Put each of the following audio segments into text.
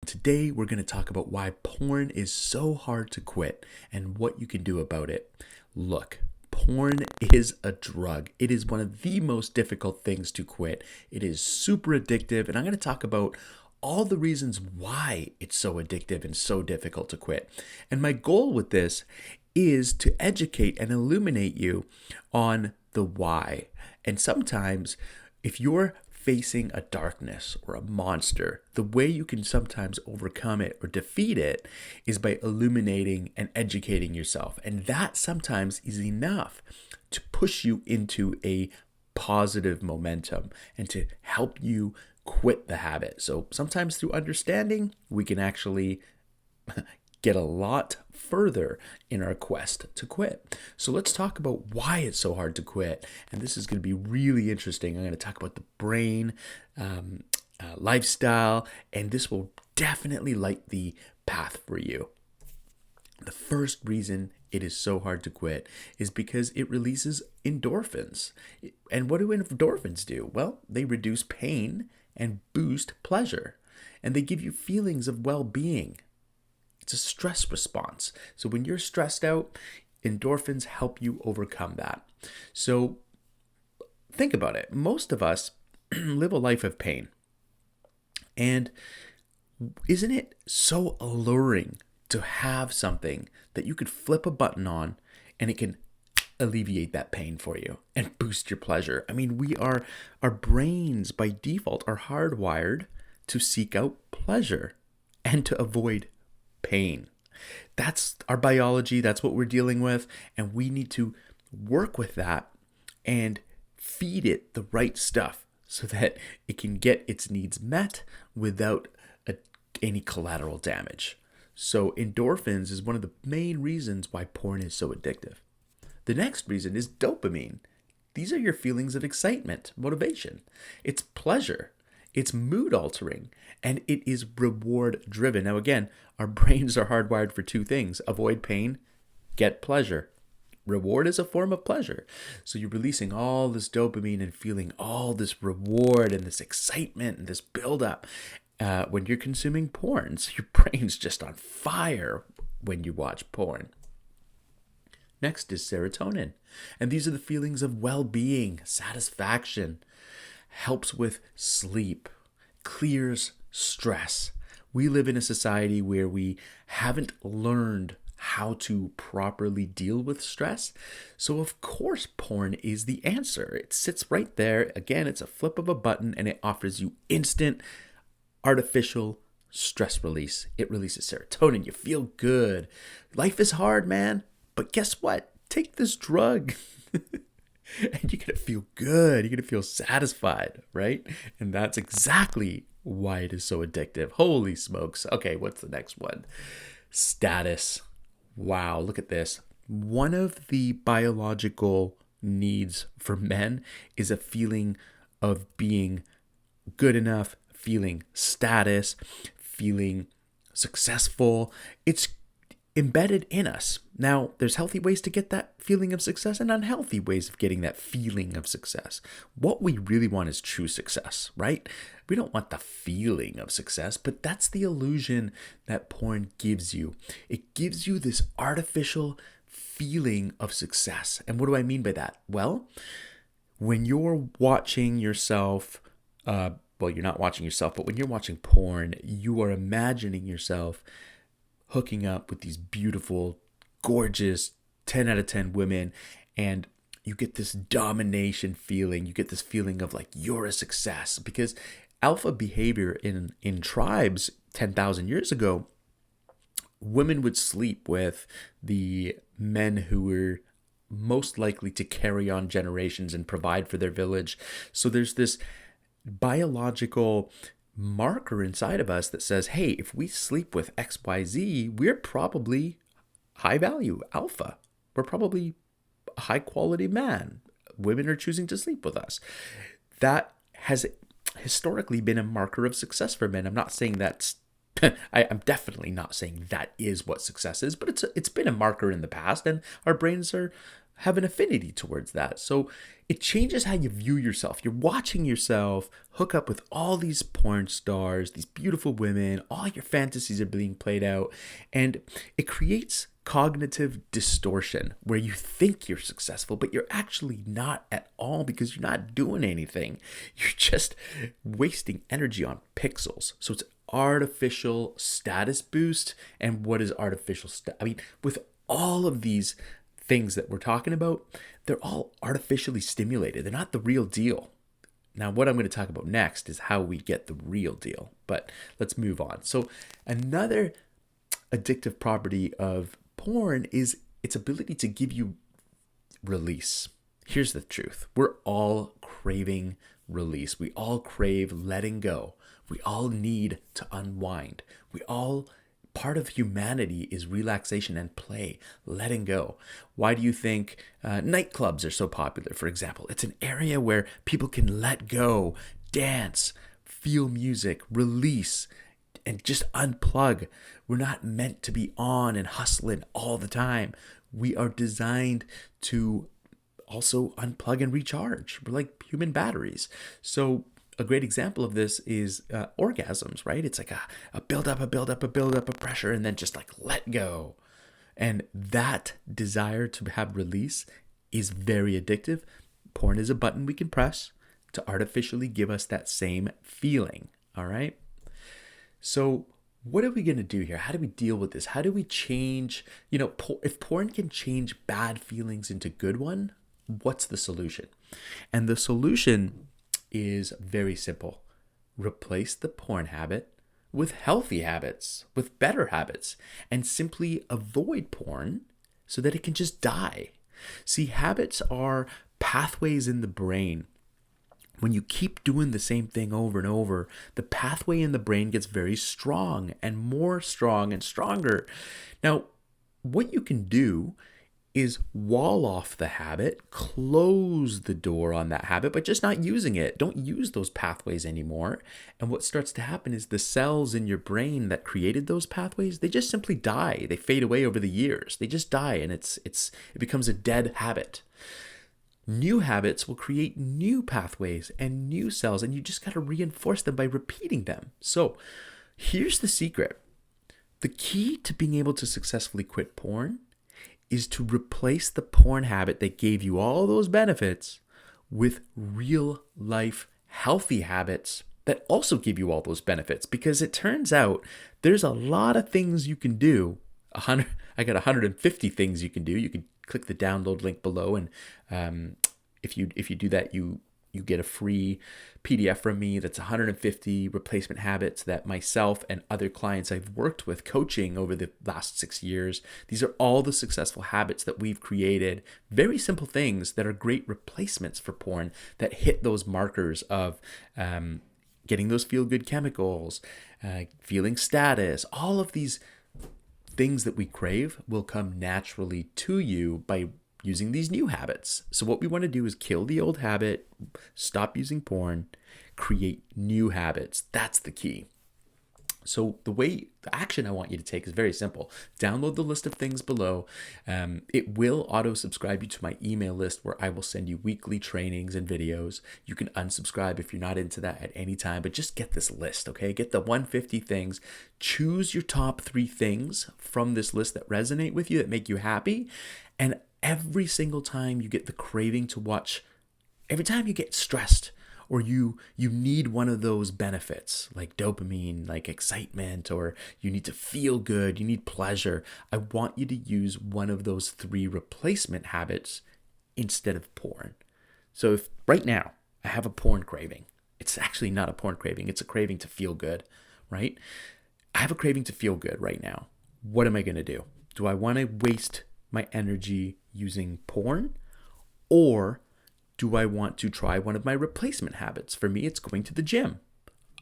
today we're going to talk about why porn is so hard to quit and what you can do about it. Look, porn is a drug. It is one of the most difficult things to quit. It is super addictive, and I'm going to talk about all the reasons why it's so addictive and so difficult to quit. And my goal with this is to educate and illuminate you on the why. And sometimes if you're facing a darkness or a monster, the way you can sometimes overcome it or defeat it is by illuminating and educating yourself. And that sometimes is enough to push you into a positive momentum and to help you quit the habit. So sometimes through understanding, we can actually get a lot further in our quest to quit. So let's talk about why it's so hard to quit. And this is going to be really interesting. I'm going to talk about the brain, lifestyle, and this will definitely light the path for you. The first reason it is so hard to quit is because it releases endorphins. And what do endorphins do? Well, they reduce pain and boost pleasure. And they give you feelings of well-being. It's a stress response. So when you're stressed out, endorphins help you overcome that. So think about it. Most of us live a life of pain. And isn't it so alluring to have something that you could flip a button on and it can alleviate that pain for you and boost your pleasure? I mean, our brains by default are hardwired to seek out pleasure and to avoid pain. That's our biology. That's what we're dealing with. And we need to work with that and feed it the right stuff so that it can get its needs met without any collateral damage. So endorphins is one of the main reasons why porn is so addictive. The next reason is dopamine. These are your feelings of excitement, motivation. It's pleasure. It's mood altering, and it is reward driven. Now again, our brains are hardwired for two things: avoid pain, get pleasure. Reward is a form of pleasure. So you're releasing all this dopamine and feeling all this reward and this excitement and this buildup when you're consuming porn. So your brain's just on fire when you watch porn. Next is serotonin. And these are the feelings of well-being, satisfaction, helps with sleep, clears stress. We live in a society where we haven't learned how to properly deal with stress. So of course, porn is the answer. It sits right there. Again, it's a flip of a button and it offers you instant, artificial stress release. It releases serotonin. You feel good. Life is hard, man. But guess what? Take this drug. And you're going to feel good. You're going to feel satisfied, right? And that's exactly why it is so addictive. Holy smokes. Okay, what's the next one? Status. Wow, look at this. One of the biological needs for men is a feeling of being good enough, feeling status, feeling successful. It's embedded in us. Now, there's healthy ways to get that feeling of success and unhealthy ways of getting that feeling of success. What we really want is true success, right? We don't want the feeling of success, but that's the illusion that porn gives you. It gives you this artificial feeling of success. And what do I mean by that? Well, when you're watching yourself, you're not watching yourself, but when you're watching porn, you are imagining yourself hooking up with these beautiful, gorgeous 10 out of 10 women, and you get this domination feeling. You get this feeling of like you're a success, because alpha behavior in tribes 10,000 years ago, women would sleep with the men who were most likely to carry on generations and provide for their village. So there's this biological marker inside of us that says, hey, if we sleep with XYZ, we're probably high value alpha. We're probably a high quality man. Women are choosing to sleep with us. That has historically been a marker of success for men. I'm not saying that's I'm definitely not saying that is what success is, but it's been a marker in the past, and our brains have an affinity towards that. So it changes how you view yourself. You're watching yourself hook up with all these porn stars, these beautiful women, all your fantasies are being played out, and it creates cognitive distortion where you think you're successful, but you're actually not at all because you're not doing anything. You're just wasting energy on pixels. So it's artificial status boost. And what is artificial with all of these things that we're talking about, they're all artificially stimulated. They're not the real deal. Now, what I'm going to talk about next is how we get the real deal, but let's move on. So another addictive property of porn is its ability to give you release. Here's the truth. We're all craving release. We all crave letting go. We all need to unwind. Part of humanity is relaxation and play, letting go. Why do you think nightclubs are so popular, for example? It's an area where people can let go, dance, feel music, release, and just unplug. We're not meant to be on and hustling all the time. We are designed to also unplug and recharge. We're like human batteries. So a great example of this is orgasms, right? It's like a build up of pressure, and then just like let go. And that desire to have release is very addictive. Porn is a button we can press to artificially give us that same feeling, all right? So what are we going to do here? How do we deal with this? How do we change, if porn can change bad feelings into good one, what's the solution? And the solution is very simple. Replace the porn habit with healthy habits, with better habits, and simply avoid porn so that it can just die. See, habits are pathways in the brain. When you keep doing the same thing over and over, the pathway in the brain gets very strong and more strong and stronger. Now, what you can do is wall off the habit, close the door on that habit, but just not using it. Don't use those pathways anymore. And what starts to happen is the cells in your brain that created those pathways, they just simply die. They fade away over the years. They just die, and it becomes a dead habit. New habits will create new pathways and new cells, and you just got to reinforce them by repeating them. So here's the secret. The key to being able to successfully quit porn is to replace the porn habit that gave you all those benefits with real life healthy habits that also give you all those benefits. Because it turns out there's a lot of things you can do. I got 150 things you can do. You can click the download link below, and if you do that, you get a free PDF from me that's 150 replacement habits that myself and other clients I've worked with coaching over the last 6 years. These are all the successful habits that we've created. Very simple things that are great replacements for porn that hit those markers of getting those feel-good chemicals, feeling status. All of these things that we crave will come naturally to you by using these new habits. So what we want to do is kill the old habit, stop using porn, create new habits. That's the key. So the action I want you to take is very simple. Download the list of things below. It will auto-subscribe you to my email list where I will send you weekly trainings and videos. You can unsubscribe if you're not into that at any time, but just get this list, okay? Get the 150 things. Choose your top 3 things from this list that resonate with you, that make you happy. And every single time you get the craving to watch, every time you get stressed, or you need one of those benefits like dopamine, like excitement, or you need to feel good, you need pleasure, I want you to use one of those 3 replacement habits instead of porn. So if right now I have a porn craving, it's actually not a porn craving, it's a craving to feel good, right? I have a craving to feel good right now. What am I going to do? Do I want to waste my energy using porn, or do I want to try one of my replacement habits? For me, it's going to the gym.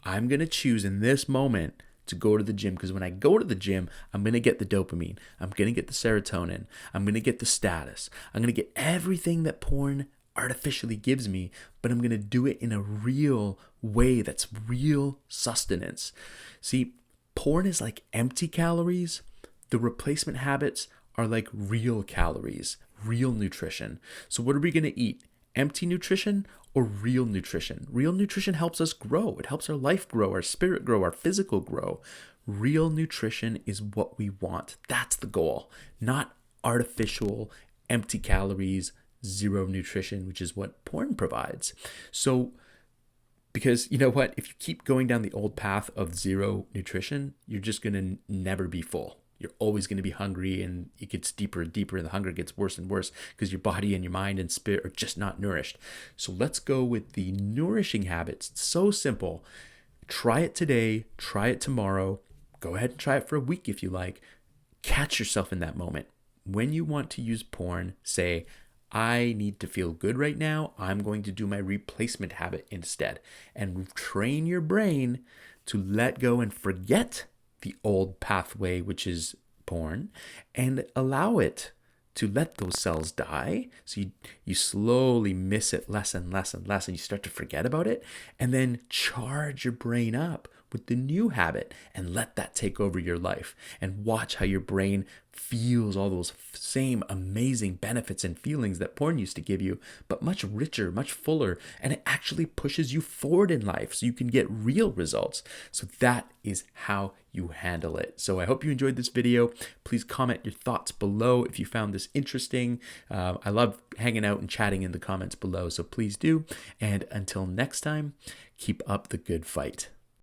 I'm going to choose in this moment to go to the gym, because when I go to the gym, I'm going to get the dopamine. I'm going to get the serotonin. I'm going to get the status. I'm going to get everything that porn artificially gives me, but I'm going to do it in a real way that's real sustenance. See, porn is like empty calories. The replacement habits are like real calories, real nutrition. So what are we going to eat? Empty nutrition or real nutrition? Real nutrition helps us grow. It helps our life grow, our spirit grow, our physical grow. Real nutrition is what we want. That's the goal, not artificial, empty calories, zero nutrition, which is what porn provides. So, because you know what? If you keep going down the old path of zero nutrition, you're just going to never be full. You're always going to be hungry, and it gets deeper and deeper, and the hunger gets worse and worse because your body and your mind and spirit are just not nourished. So let's go with the nourishing habits. It's so simple. Try it today, try it tomorrow. Go ahead and try it for a week if you like. Catch yourself in that moment. When you want to use porn, say, I need to feel good right now. I'm going to do my replacement habit instead. And train your brain to let go and forget the old pathway, which is porn, and allow it to let those cells die. So you slowly miss it less and less and less, and you start to forget about it, and then charge your brain up with the new habit and let that take over your life, and watch how your brain feels all those same amazing benefits and feelings that porn used to give you, but much richer, much fuller, and it actually pushes you forward in life so you can get real results. So that is how you handle it. So I hope you enjoyed this video. Please comment your thoughts below if you found this interesting. I love hanging out and chatting in the comments below, so please do. And until next time, keep up the good fight.